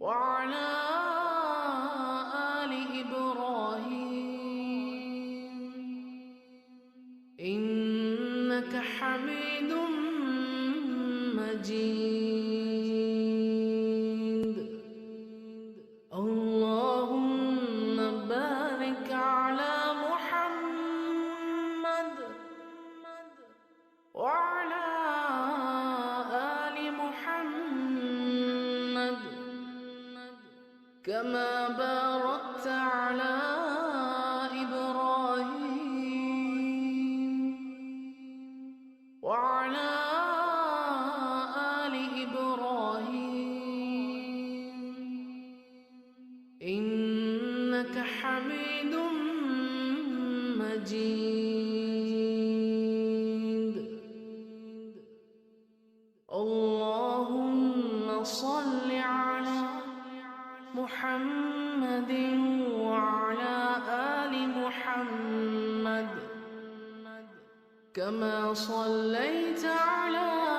وعلى آل إبراهيم إنك حميد مجيد اللهم بارك على محمد وعلى آل محمد كما باركت على إبراهيم وعلى آل إبراهيم إنك حميد مجيد اللهم صل على محمد وعلى آل محمد كما صليت على